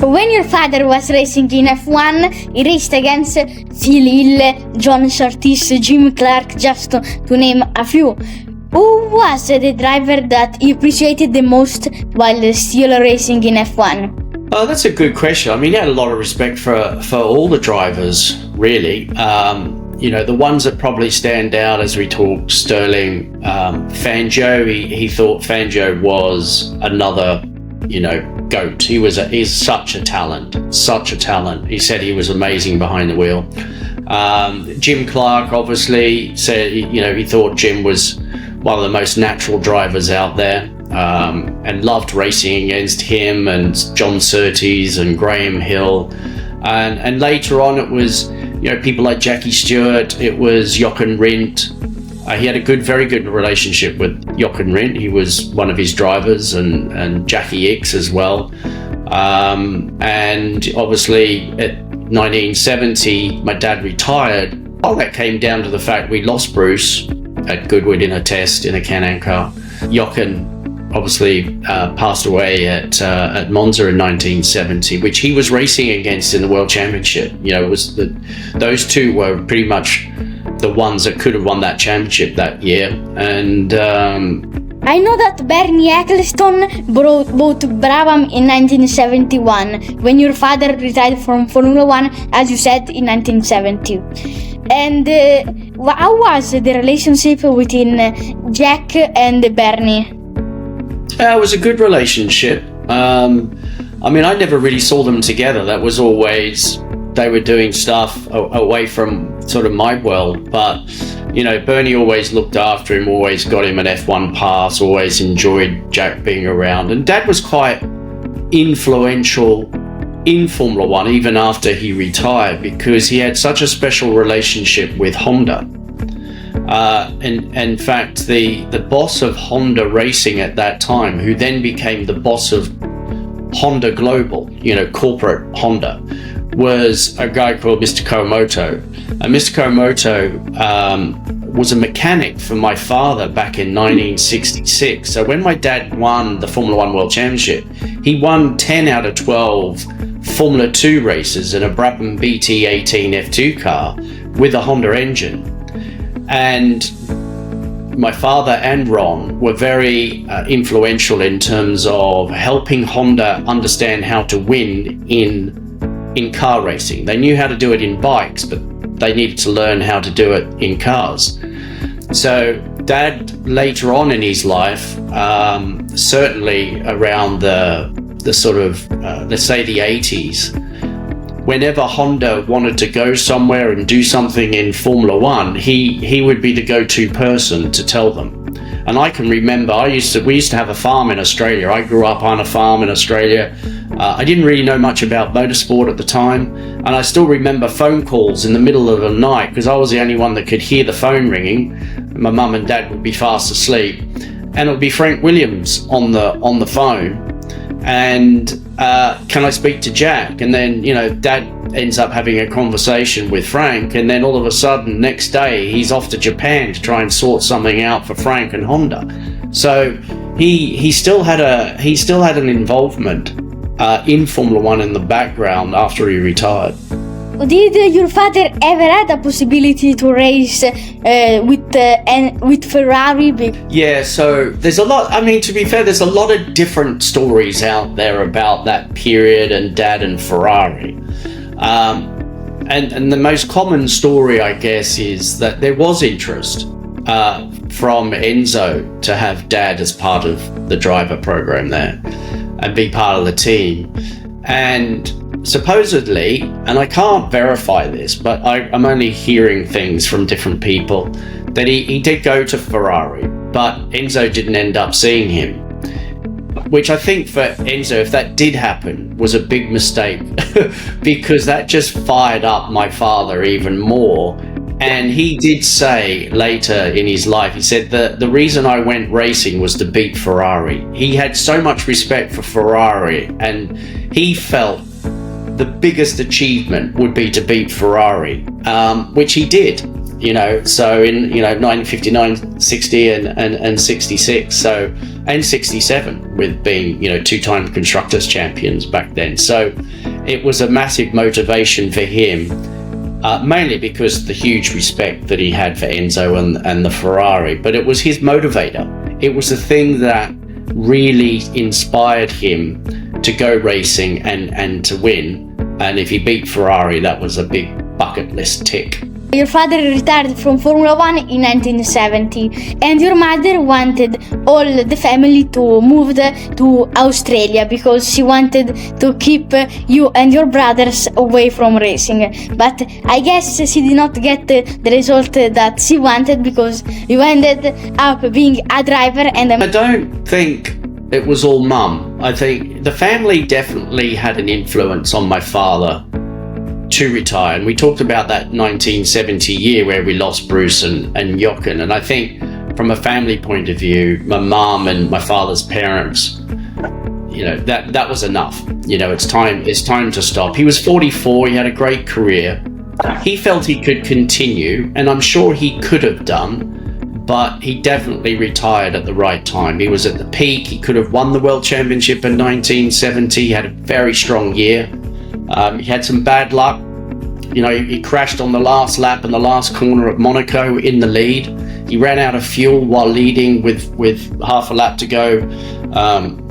When your father was racing in F1, he raced against Phil Hill, John Surtees, Jim Clark, just to name a few. Who was the driver that you appreciated the most while still racing in F1? Oh, that's a good question. I mean, he had a lot of respect for all the drivers, really. The ones that probably stand out as we talk, Sterling, Fangio, he thought Fangio was another, GOAT. He's such a talent. He said he was amazing behind the wheel. Jim Clark obviously said, he thought Jim was one of the most natural drivers out there, and loved racing against him and John Surtees and Graham Hill. And later on it was, people like Jackie Stewart, it was Jochen Rindt. He had a very good relationship with Jochen Rindt. He was one of his drivers, and Jackie Ickx as well. And obviously at 1970, my dad retired. All that came down to the fact we lost Bruce at Goodwood in a test in a Can-Am car. Jochen obviously passed away at Monza in 1970, which he was racing against in the World Championship. Those two were pretty much the ones that could have won that championship that year. And I know that Bernie Ecclestone bought Brabham in 1971, when your father retired from Formula One, as you said, in 1970. And how was the relationship between Jack and Bernie? It was a good relationship. I never really saw them together. That was always, they were doing stuff away from sort of my world. But, Bernie always looked after him, always got him an F1 pass, always enjoyed Jack being around. And Dad was quite influential in Formula One, even after he retired, because he had such a special relationship with Honda. And in fact, the boss of Honda Racing at that time, who then became the boss of Honda Global, corporate Honda, was a guy called Mr. Komoto. And Mr. Komoto was a mechanic for my father back in 1966. So when my dad won the Formula One World Championship, he won 10 out of 12 Formula 2 races in a Brabham BT18 F2 car with a Honda engine. And my father and Ron were very influential in terms of helping Honda understand how to win in car racing. They knew how to do it in bikes, but they needed to learn how to do it in cars. So Dad, later on in his life, certainly around the sort of, let's say the 80s, whenever Honda wanted to go somewhere and do something in Formula One, he would be the go-to person to tell them. And I can remember, we used to have a farm in Australia. I grew up on a farm in Australia. I didn't really know much about motorsport at the time. And I still remember phone calls in the middle of the night, because I was the only one that could hear the phone ringing. My mum and dad would be fast asleep. And it would be Frank Williams on the phone. And can I speak to Jack? And then, Dad ends up having a conversation with Frank, and then all of a sudden, next day, he's off to Japan to try and sort something out for Frank and Honda. So he still had an involvement in Formula One in the background after he retired. Did your father ever had a possibility to race with Ferrari? Yeah, so there's a lot. To be fair, there's a lot of different stories out there about that period and Dad and Ferrari. And the most common story, I guess, is that there was interest from Enzo to have Dad as part of the driver program there and be part of the team. And supposedly, and I can't verify this, but I'm only hearing things from different people, that he did go to Ferrari, but Enzo didn't end up seeing him. Which I think for Enzo, if that did happen, was a big mistake because that just fired up my father even more. And he did say later in his life, he said that the reason I went racing was to beat Ferrari. He had so much respect for Ferrari, and he felt the biggest achievement would be to beat Ferrari, which he did. So in 1959, 60, and 66, so, and 67, with being two-time constructors champions back then. So it was a massive motivation for him, mainly because the huge respect that he had for Enzo and the Ferrari, but it was his motivator. It was the thing that really inspired him to go racing and to win. And if he beat Ferrari, that was a big bucket list tick. Your father retired from Formula 1 in 1970, and your mother wanted all the family to move to Australia because she wanted to keep you and your brothers away from racing. But I guess she did not get the result that she wanted, because you ended up being a driver. And I don't think it was all mum. I think the family definitely had an influence on my father to retire, and we talked about that 1970 year where we lost Bruce and Jochen, and I think from a family point of view, my mum and my father's parents, that was enough. It's time to stop. He was 44, he had a great career, he felt he could continue, and I'm sure he could have done, but he definitely retired at the right time. He was at the peak. He could have won the World Championship in 1970. He had a very strong year. He had some bad luck. He crashed on the last lap in the last corner at Monaco in the lead. He ran out of fuel while leading with half a lap to go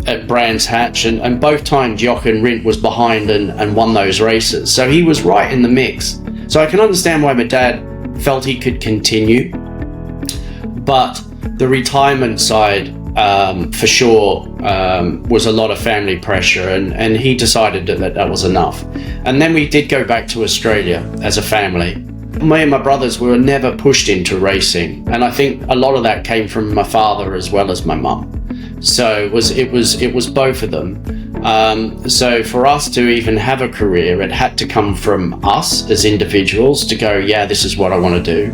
at Brands Hatch, and both times Jochen Rindt was behind and won those races. So he was right in the mix. So I can understand why my dad felt he could continue, but the retirement side, for sure, was a lot of family pressure, and he decided that was enough. And then we did go back to Australia as a family. Me and my brothers were never pushed into racing, and I think a lot of that came from my father as well as my mum. So it was both of them. So for us to even have a career, it had to come from us as individuals to go, yeah, this is what I want to do.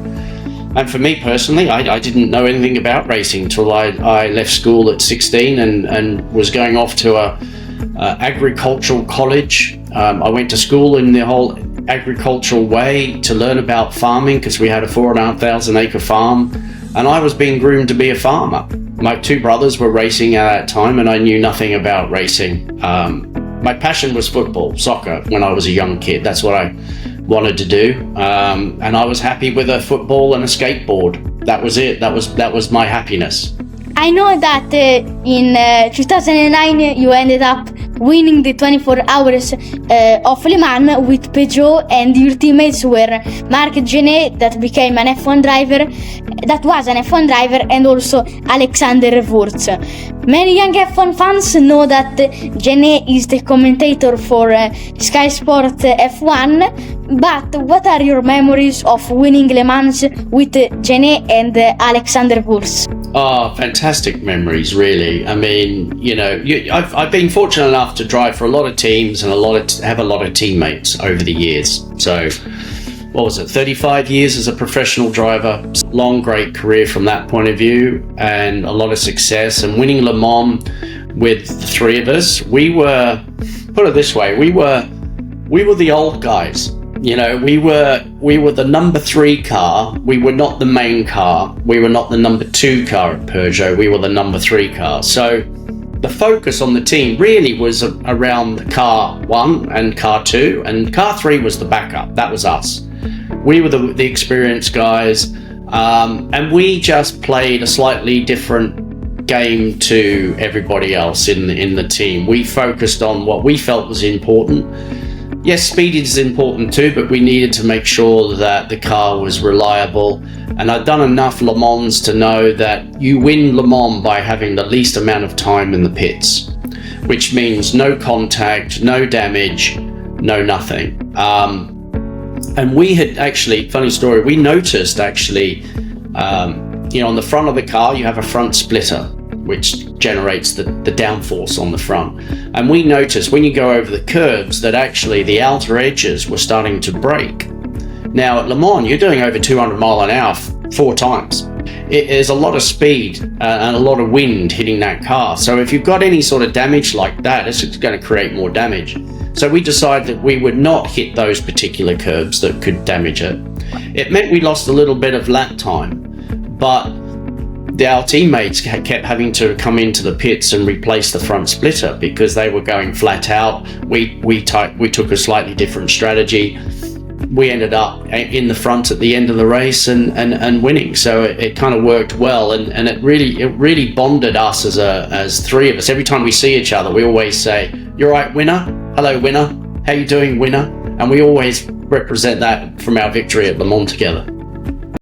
And for me personally, I didn't know anything about racing until I left school at 16 and was going off to a agricultural college. I went to school in the whole agricultural way to learn about farming, because we had a 4,500 acre farm, and I was being groomed to be a farmer. My two brothers were racing at that time, and I knew nothing about racing. My passion was football, soccer, when I was a young kid. That's what I wanted to do, and I was happy with a football and a skateboard. That was it. That was my happiness. I know that in 2009 you ended up winning the 24 hours of Le Mans with Peugeot, and your teammates were Marc Genet, that became an F1 driver, and also Alexander Wurz. Many young F1 fans know that Genet is the commentator for Sky Sport F1, but what are your memories of winning Le Mans with Genet and Alexander Wurz? Oh, fantastic memories, really. I mean, I've been fortunate enough to drive for a lot of teams and have a lot of teammates over the years. So, 35 years as a professional driver. Long, great career from that point of view, and a lot of success. And winning Le Mans with the three of us, we were, put it this way, we were the old guys. We were the number 3 car. We were not the main car. We were not the number 2 car at Peugeot. We were the number 3 car. So the focus on the team really was around car 1 and car 2, and car 3 was the backup. That was us. We were the experienced guys, and we just played a slightly different game to everybody else in the team. We focused on what we felt was important. Yes, speed is important too, but we needed to make sure that the car was reliable. And I'd done enough Le Mans to know that you win Le Mans by having the least amount of time in the pits, which means no contact, no damage, no nothing. And we had actually, funny story, we noticed actually, on the front of the car, you have a front splitter, which generates the downforce on the front. And we noticed when you go over the curves that actually the outer edges were starting to break. Now at Le Mans, you're doing over 200 mile an hour 4 times. There's a lot of speed and a lot of wind hitting that car. So if you've got any sort of damage like that, it's going to create more damage. So we decided that we would not hit those particular curves that could damage it. It meant we lost a little bit of lap time, but our teammates kept having to come into the pits and replace the front splitter because they were going flat out. We took a slightly different strategy. We ended up in the front at the end of the race and winning. So it kind of worked well, and it really bonded us as three of us. Every time we see each other, we always say, "You're right, winner. Hello, winner. How you doing, winner?" And we always represent that from our victory at Le Mans together.